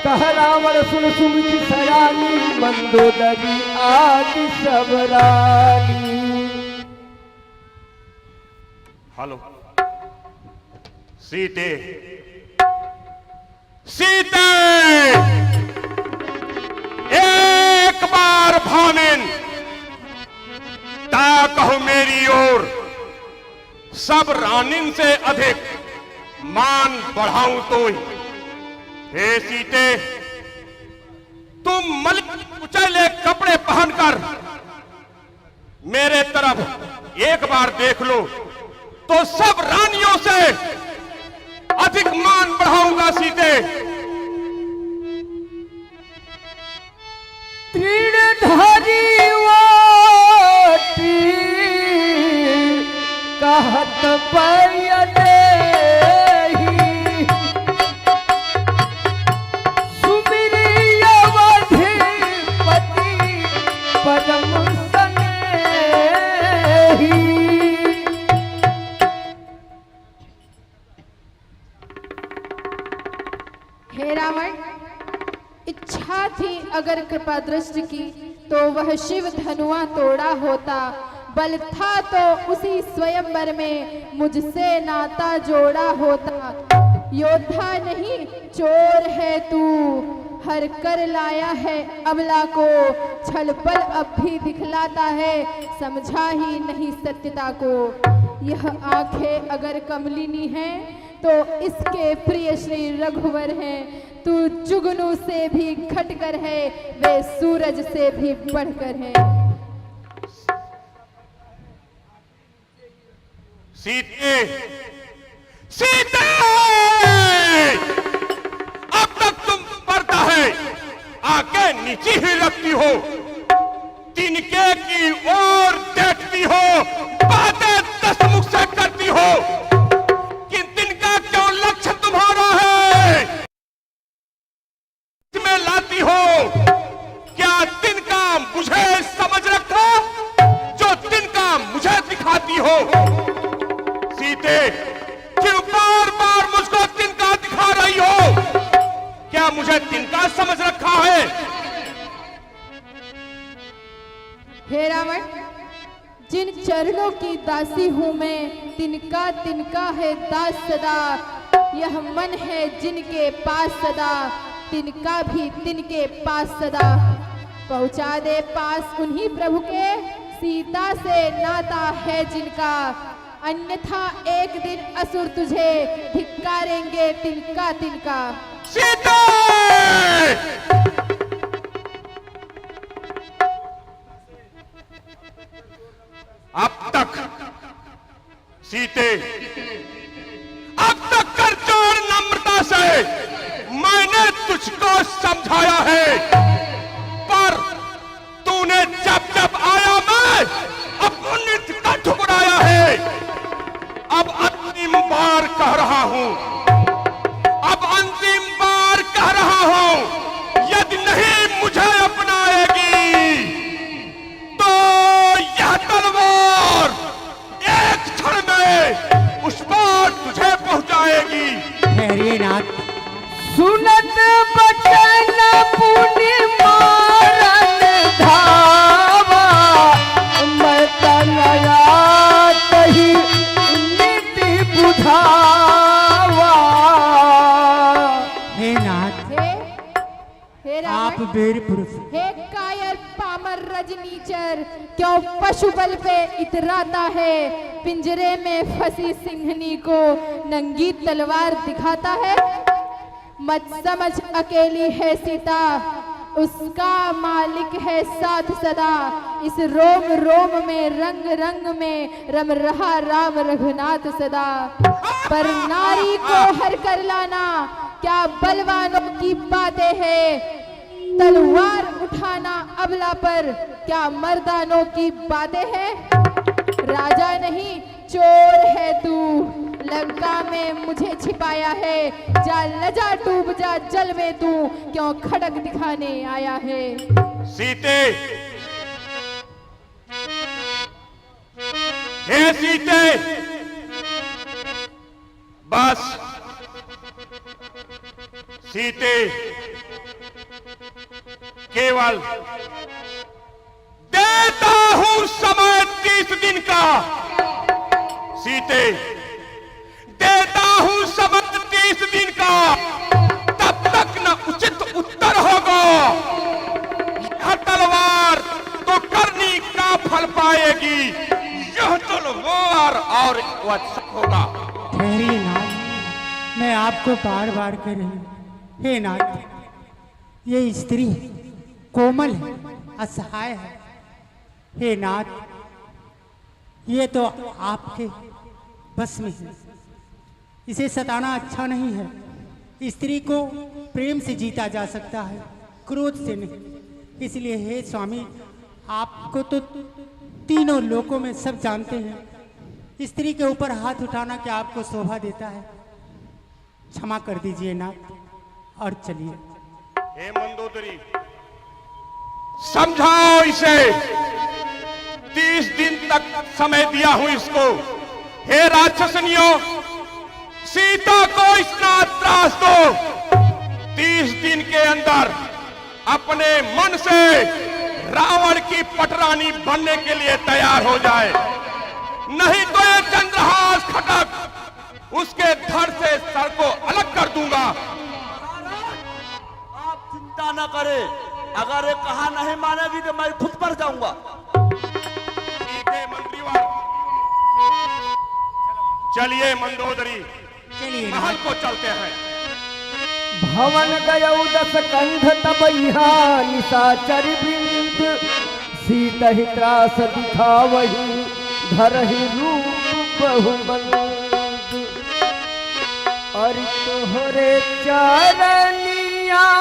कह रावण सुन सुमिति सयानी मंदोदरी आदि सब रानी। हेलो सीते, सीते एक बार भामिन ता कहो मेरी ओर, सब रानिन से अधिक मान बढ़ाऊं तो हे सीते, तुम मलिक कुचैले कपड़े पहनकर मेरे तरफ एक बार देख लो तो सब रानियों से अधिक मान बढ़ाऊंगा सीते। तृणधारी वाटी कहत बयने सुमिरी अवधिपति परम सनेही। हे रावण, इच्छा थी अगर कृपा दृष्टि की तो वह शिव धनुआ तोड़ा होता, बल था तो उसी स्वयंवर में मुझसे नाता जोड़ा होता। योद्धा नहीं चोर है तू, हर कर लाया है अबला को, छल पल अब भी दिखलाता है, समझा ही नहीं सत्यता को। यह आंखें अगर कमलिनी हैं तो इसके प्रिय श्री रघुवर हैं, तू जुगनू से भी घटकर है, वे सूरज से भी बढ़कर है। सीते, सीते अब तक तुम पर्दा है आके नीचे ही रखती हो, तिनके की ओर देखती हो, बातें दस मुख से करती हो, कि तिनका क्यों लक्ष्य तुम्हारा है में लाती हो। क्या तिनका मुझे समझ रखा जो तिनका मुझे दिखाती हो। सीते क्यों बार बार मुझको तिनका दिखा रही हो, क्या मुझे तिनका समझ रखा है। हे रावण, जिन चरणों की दासी हूं मैं, तिनका तिनका है दास सदा, यह मन है जिनके पास सदा, तिनका भी तिनके पास सदा। पहुंचा दे पास उन्हीं प्रभु के, सीता से नाता है जिनका, अन्यथा एक दिन असुर तुझे धिक्कारेंगे तिनका तिनका। सीता अब तक सीते, अब तक कर जोर नम्रता से मैंने तुझको समझाया है, पर तूने जब जब आया मैं अपनी नृत्य का ठुकराया है। अब अंतिम बार कह रहा हूं, अब अंतिम बार कह रहा हूं, यदि नहीं मुझे अपनाएगी तो यह तलवार एक क्षण में उस पार तुझे पहुंचाएगी। ठहरिए नाथ, सुनत बचन पुनि मारन धावा, मैं तनया तही नीति बुझावा। हे नाथ, हे आप रावण, वीर पुरुष, हे कायर पामर रजनीचर, क्यों पशु बल पे इतराता है, पिंजरे में फंसी सिंहनी को नंगी तलवार दिखाता है। मत समझ अकेली है सीता, उसका मालिक है साथ सदा, इस रोम रोम में रंग रंग में रम रहा राम रघुनाथ सदा। पर नारी को हर कर लाना क्या बलवानों की बातें हैं, तलवार उठाना अबला पर क्या मर्दानों की बातें हैं। राजा नहीं चोर है तू, लंका में मुझे छिपाया है, जा लजा डूब जा जल में तू, क्यों खड़ग दिखाने आया है। सीते, हे सीते, बस सीते, केवल देता हूं समय 30 दिन का। सीते, देता हूं समय 30 दिन का, तब तक न उचित उत्तर होगा, यह तलवार तो करनी का फल पाएगी। यह तलवार और वत्सक होगा। ठहरिए नाथ, मैं आपको बार बार कह रही हूं, हे नाथ, ये स्त्री कोमल है, असहाय है। हे नाथ, ये तो आपके बस में है, इसे सताना अच्छा नहीं है। स्त्री को प्रेम से जीता जा सकता है, क्रोध से नहीं। इसलिए हे स्वामी, आपको तो तीनों लोकों में सब जानते हैं, स्त्री के ऊपर हाथ उठाना क्या आपको शोभा देता है? क्षमा कर दीजिए नाथ, और चलिए। हे मंदोदरी, समझाओ इसे। 30 दिन तक समय दिया हूं इसको। हे राक्षसनियों, सीता को इतना त्रास दो, 30 दिन के अंदर अपने मन से रावण की पटरानी बनने के लिए तैयार हो जाए, नहीं तो ये चंद्रहास खटक उसके धड़ से सर को अलग कर दूंगा। आप चिंता न करें, अगर ये कहा नहीं मानेगी तो मैं खुद पर जाऊंगा। ठीक है मंत्रीवर, चलिए मंदोदरी, चलिए महल को चलते हैं। भवन गयौ 10 कंध तब इहा निशाचर बिंद, सीता ही त्रास दिखावही धरहि रूप बहुबंद। और तोहरे चरनिया